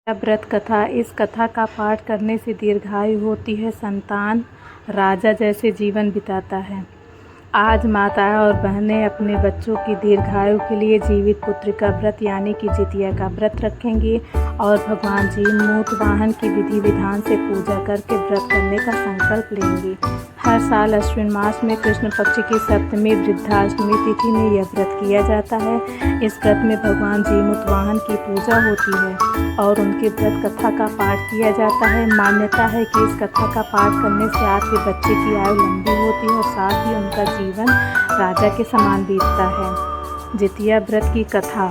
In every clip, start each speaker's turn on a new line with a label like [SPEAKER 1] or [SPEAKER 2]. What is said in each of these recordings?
[SPEAKER 1] व्रत कथा। इस कथा का पाठ करने से दीर्घायु होती है, संतान राजा जैसे जीवन बिताता है। आज माताएं और बहनें अपने बच्चों की दीर्घायु के लिए जीवित पुत्र का व्रत यानी कि जितिया का व्रत रखेंगी और भगवान जीमूत वाहन की विधि विधान से पूजा करके व्रत करने का संकल्प लेंगी। हर साल अश्विन मास में कृष्ण पक्ष की सप्तमी वृद्धाष्टमी तिथि में यह व्रत किया जाता है। इस व्रत में भगवान जीमूत वाहन की पूजा होती है और उनके व्रत कथा का पाठ किया जाता है। मान्यता है कि इस कथा का पाठ करने से आपके बच्चे की आयु लंबी होती है और साथ ही उनका जीवन राजा के समान बीतता है। जितिया व्रत की कथा।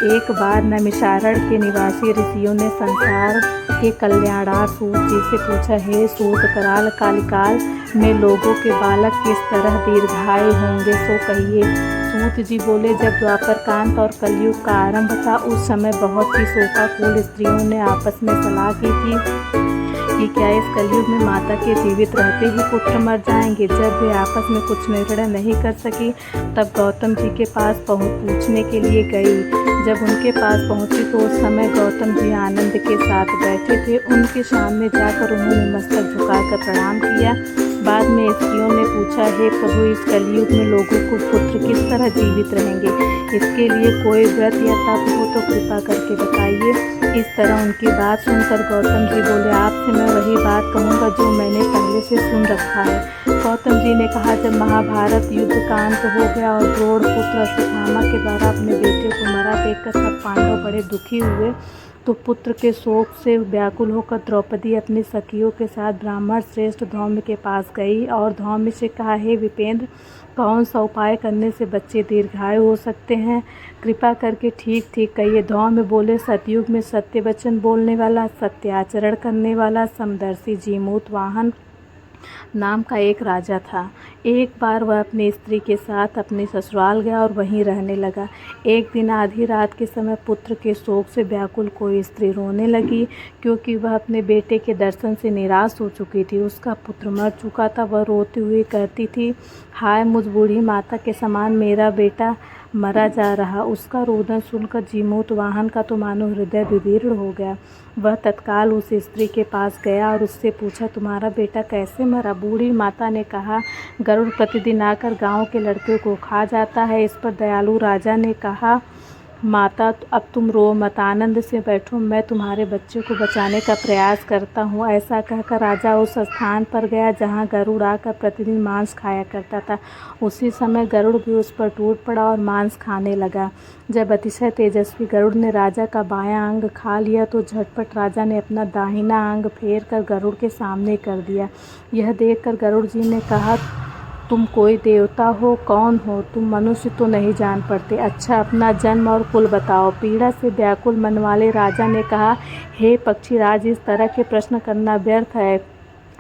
[SPEAKER 1] एक बार नैमिषारण्य के निवासी ऋषियों ने संसार के कल्याणार्थ सूत जी से पूछा, हे सूत, कराल कालिकाल में लोगों के बालक किस तरह दीर्घायु होंगे, सो कहिए। सूत जी बोले, जब द्वापर कांत और कलयुग का आरंभ था, उस समय बहुत सी शोकाकुल स्त्रियों ने आपस में सलाह की थी कि क्या इस कलयुग में माता के जीवित रहते ही पुत्र मर जाएंगे। जब वे आपस में कुछ निर्णय नहीं कर सकी, तब गौतम जी के पास पूछने के लिए गई। जब उनके पास पहुंची तो उस समय गौतम जी आनंद के साथ बैठे थे। उनके सामने जाकर उन्होंने मस्तक झुकाकर प्रणाम किया। बाद में स्त्रियों ने पूछा, हे प्रभु, इस कलयुग में लोगों को पुत्र किस तरह जीवित रहेंगे, इसके लिए कोई व्रत या तप हो तो कृपा करके बताइए। इस तरह उनकी बात सुनकर गौतम जी बोले, आपसे मैं वही बात कहूँगा जो मैंने पहले से सुन रखा है। गौतम जी ने कहा, जब महाभारत युद्ध का अंत हो गया और द्रोण पुत्र अश्वत्थामा के द्वारा अपने बेटे को मरा देखकर सब पांडव बड़े दुखी हुए, तो पुत्र के शोक से व्याकुल होकर द्रौपदी अपनी सखियों के साथ ब्राह्मण श्रेष्ठ धौम्य के पास गई और धौम्य से कहा, हे विपेंद्र, कौन सा उपाय करने से बच्चे दीर्घायु हो सकते हैं, कृपा करके ठीक ठीक कहिए। धौम्य बोले, सतयुग में सत्य वचन बोलने वाला, सत्याचरण करने वाला समदर्शी जीमूत वाहन नाम का एक राजा था। एक बार वह अपनी स्त्री के साथ अपने ससुराल गया और वहीं रहने लगा। एक दिन आधी रात के समय पुत्र के शोक से व्याकुल कोई स्त्री रोने लगी, क्योंकि वह अपने बेटे के दर्शन से निराश हो चुकी थी। उसका पुत्र मर चुका था। वह रोती हुई कहती थी, हाय मुझ बूढ़ी माता के समान मेरा बेटा मरा जा रहा। उसका रोदन सुनकर जीमूत वाहन का तो मानो हृदय विदीर्ण हो गया। वह तत्काल उस स्त्री के पास गया और उससे पूछा, तुम्हारा बेटा कैसे मरा। बूढ़ी माता ने कहा, गरुड़ प्रतिदिन आकर गांव के लड़के को खा जाता है। इस पर दयालु राजा ने कहा, माता अब तुम रो मत, आनंद से बैठो, मैं तुम्हारे बच्चे को बचाने का प्रयास करता हूँ। ऐसा कहकर राजा उस स्थान पर गया जहाँ गरुड़ आकर प्रतिदिन मांस खाया करता था। उसी समय गरुड़ भी उस पर टूट पड़ा और मांस खाने लगा। जब अतिशय तेजस्वी गरुड़ ने राजा का बायां अंग खा लिया तो झटपट राजा ने अपना दाहिना अंग फेर कर गरुड़ के सामने कर दिया। यह देखकर गरुड़ जी ने कहा, तुम कोई देवता हो, कौन हो तुम, मनुष्य तो नहीं जान पड़ते। अच्छा, अपना जन्म और कुल बताओ। पीड़ा से व्याकुल मन वाले राजा ने कहा, हे पक्षीराज, इस तरह के प्रश्न करना व्यर्थ है,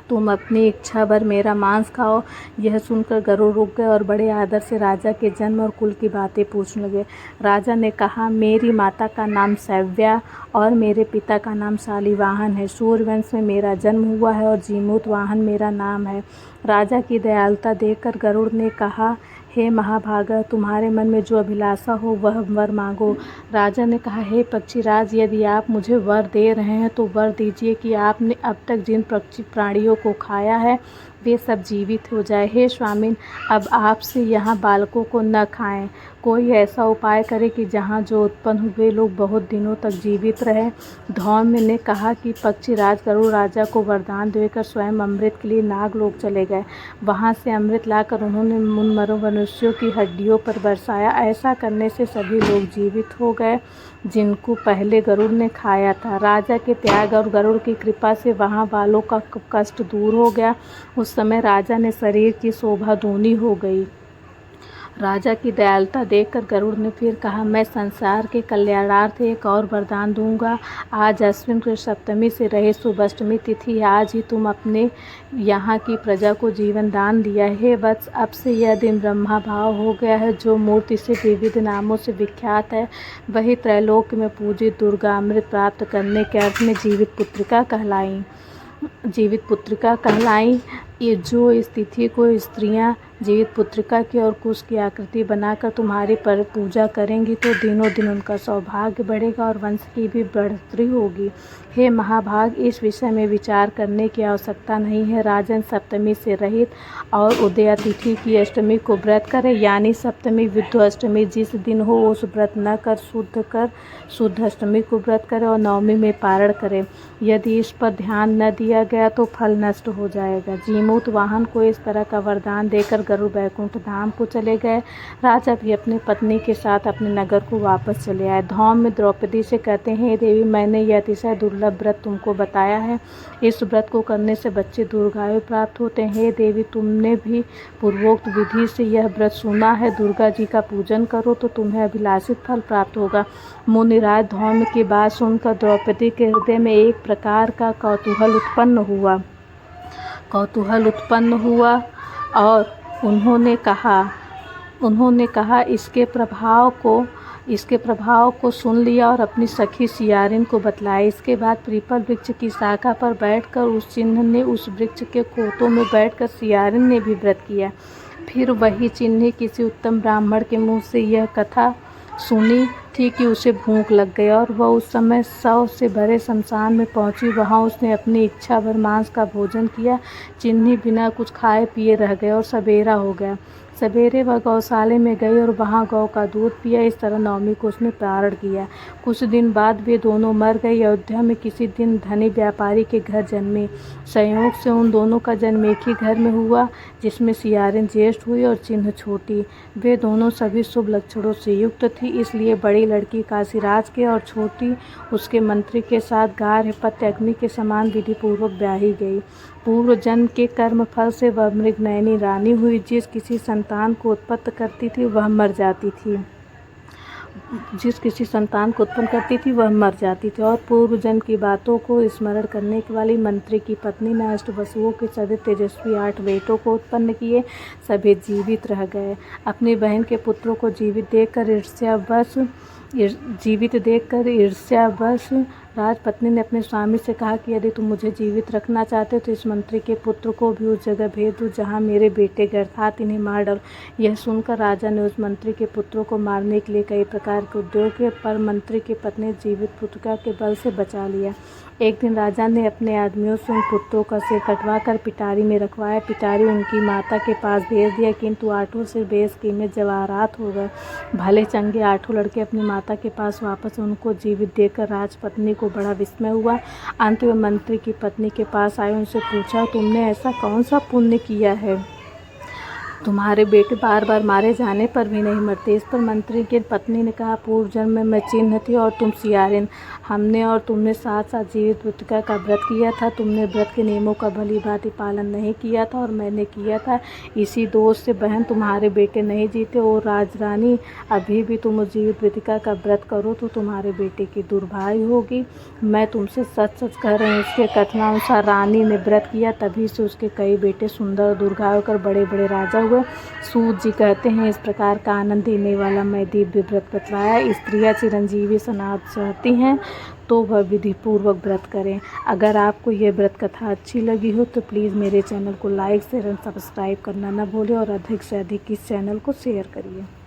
[SPEAKER 1] तुम अपनी इच्छा भर मेरा मांस खाओ। यह सुनकर गरुड़ रुक गए और बड़े आदर से राजा के जन्म और कुल की बातें पूछने लगे। राजा ने कहा, मेरी माता का नाम सव्या और मेरे पिता का नाम शालिवाहन है। सूर्यवंश में मेरा जन्म हुआ है और जीमूत वाहन मेरा नाम है। राजा की दयालुता देखकर गरुड़ ने कहा, हे महाभागा, तुम्हारे मन में जो अभिलाषा हो वह वर मांगो। राजा ने कहा, हे पक्षीराज, यदि आप मुझे वर दे रहे हैं तो वर दीजिए कि आपने अब तक जिन पक्षी प्राणियों को खाया है वे सब जीवित हो जाए। हे स्वामिन, अब आपसे यहाँ बालकों को न खाएं। कोई ऐसा उपाय करे कि जहाँ जो उत्पन्न हुए लोग बहुत दिनों तक जीवित रहे। धौम्य ने कहा कि पक्षीराज गरुड़ राजा को वरदान देकर स्वयं अमृत के लिए नागलोक चले गए। वहाँ से अमृत लाकर उन्होंने उन मनुष्यों की हड्डियों पर बरसाया। ऐसा करने से सभी लोग जीवित हो गए जिनको पहले गरुड़ ने खाया था। राजा के त्याग और गरुड़ की कृपा से वहाँ वालों का कष्ट दूर हो गया। उस समय राजा ने शरीर की शोभा दूनी हो गई। राजा की दयालुता देखकर गरुड़ ने फिर कहा, मैं संसार के कल्याणार्थ एक और वरदान दूंगा। आज अश्विन कृष्ण सप्तमी से रहे शुभ अष्टमी तिथि, आज ही तुम अपने यहाँ की प्रजा को जीवन दान दिया। हे वत्स, अब से यह दिन ब्रह्मा भाव हो गया है। जो मूर्ति से विविध नामों से विख्यात है वही त्रैलोक में पूजित दुर्गा अमृत प्राप्त करने के अर्थ में जीवित पुत्रिका कहलाई। ये जो इस तिथि को स्त्रियाँ जीवित पुत्रिका की और कुश की आकृति बनाकर तुम्हारी पर पूजा करेंगी तो दिनों दिन उनका सौभाग्य बढ़ेगा और वंश की भी बढ़ोतरी होगी। हे महाभाग, इस विषय में विचार करने की आवश्यकता नहीं है। राजन, सप्तमी से रहित और उदया तिथि की अष्टमी को व्रत करें, यानी सप्तमी विद्ध अष्टमी जिस दिन हो उस व्रत न कर शुद्ध अष्टमी को व्रत करें और नवमी में पारण करें। यदि इस पर ध्यान न दिया गया तो फल नष्ट हो जाएगा। जीमूत वाहन को इस तरह का वरदान देकर गरुड़ बैकुंठ धाम को चले गए। राजा भी अपनी पत्नी के साथ अपने नगर को वापस चले आए। धौम्य द्रौपदी से कहते हैं, हे देवी, मैंने यह अतिशय दुर्लभ व्रत तुमको बताया है। इस व्रत को करने से बच्चे दीर्घायु प्राप्त होते हैं। हे देवी, तुमने भी पूर्वोक्त विधि से यह व्रत सुना है। दुर्गा जी का पूजन करो तो तुम्हें अभिलाषित फल प्राप्त होगा। मुनिराज धौम्य की बात सुनकर द्रौपदी के हृदय में एक प्रकार का कौतूहल उत्पन्न हुआ और उन्होंने कहा इसके प्रभाव को सुन लिया और अपनी सखी सियारिन को बतलाया। इसके बाद पीपल वृक्ष की शाखा पर बैठकर उस चिन्ह ने उस वृक्ष के कोटों में बैठकर सियारिन ने भी व्रत किया। फिर वही चिन्ह किसी उत्तम ब्राह्मण के मुँह से यह कथा सुनी थी कि उसे भूख लग गई और वह उस समय शव से भरे शमशान में पहुंची। वहां उसने अपनी इच्छा भर मांस का भोजन किया। चिन्नी बिना कुछ खाए पिए रह गए और सवेरा हो गया। सवेरे वह गौशाले में गई और वहां गौ का दूध पिया। इस तरह नवमी को उसने पारण किया। कुछ दिन बाद वे दोनों मर गए। अयोध्या में किसी दिन धनी व्यापारी के घर जन्मे। संयोग से उन दोनों का जन्म एक ही घर में हुआ, जिसमें सियारिन ज्येष्ठ हुई और चिन्ह छोटी। वे दोनों सभी शुभ लक्षणों से युक्त थी, इसलिए बड़ी लड़की काशीराज के और छोटी उसके मंत्री के साथ गार्हपत्य अग्नि के समान विधि पूर्वक ब्याही गई। पूर्व जन्म के कर्म फल से वह मृगनयनी रानी हुई। जिस किसी संतान को उत्पन्न करती थी वह मर जाती थी और पूर्व जन्म की बातों को स्मरण करने वाली मंत्री की पत्नी ने अष्टवसुओं के सदे तेजस्वी 8 बेटों को उत्पन्न किए। सभी जीवित रह गए। अपनी बहन के पुत्रों को जीवित देखकर ईर्ष्यावश राजपत्नी ने अपने स्वामी से कहा कि यदि तुम मुझे जीवित रखना चाहते हो तो इस मंत्री के पुत्र को भी उस जगह भेज दो जहाँ मेरे बेटे गए, अर्थात इन्हें मार डालो। यह सुनकर राजा ने उस मंत्री के पुत्रों को मारने के लिए कई प्रकार के उद्योग किए, पर मंत्री की पत्नी जीवित पुत्रिका के बल से बचा लिया। एक दिन राजा ने अपने आदमियों से उन पुत्रों का सिर कटवा कर पिटारी में रखवाया। पिटारी उनकी माता के पास भेज दिया, किंतु 8 सिर बेशकीमत जवाहरात हो गए। भले चंगे 8 लड़के अपनी माता के पास वापस उनको जीवित देखकर राजपत्नी को बड़ा विस्मय हुआ। अंत में मंत्री की पत्नी के पास आए, उनसे पूछा, तुमने ऐसा कौन सा पुण्य किया है? तुम्हारे बेटे बार बार मारे जाने पर भी नहीं मरते। इस पर मंत्री की पत्नी ने कहा, पूर्व जन्म में मैं चिन्ह थी और तुम सियारिन। हमने और तुमने साथ साथ जीवित पुत्रिका का व्रत किया था। तुमने व्रत के नियमों का भली भांति पालन नहीं किया था और मैंने किया था। इसी दोष से बहन तुम्हारे बेटे नहीं जीते। और राजरानी, अभी भी तुम जीवित पुत्रिका का व्रत करो तो तुम्हारे बेटे की दुर्भाग्य होगी। मैं तुमसे सच सच कह रही हूँ। उसके कथनानुसार रानी ने व्रत किया, तभी से उसके कई बेटे सुंदर और दुर्भाग्य होकर बड़े बड़े राजा हुए। सूत जी कहते हैं, इस प्रकार का आनंद देने वाला मैं दिव्य व्रत बतलाया। स्त्रियां चिरंजीवी सनात चाहती हैं तो वह विधि पूर्वक व्रत करें। अगर आपको यह व्रत कथा अच्छी लगी हो तो प्लीज़ मेरे चैनल को लाइक शेयर और सब्सक्राइब करना न भूलें और अधिक से अधिक इस चैनल को शेयर करिए।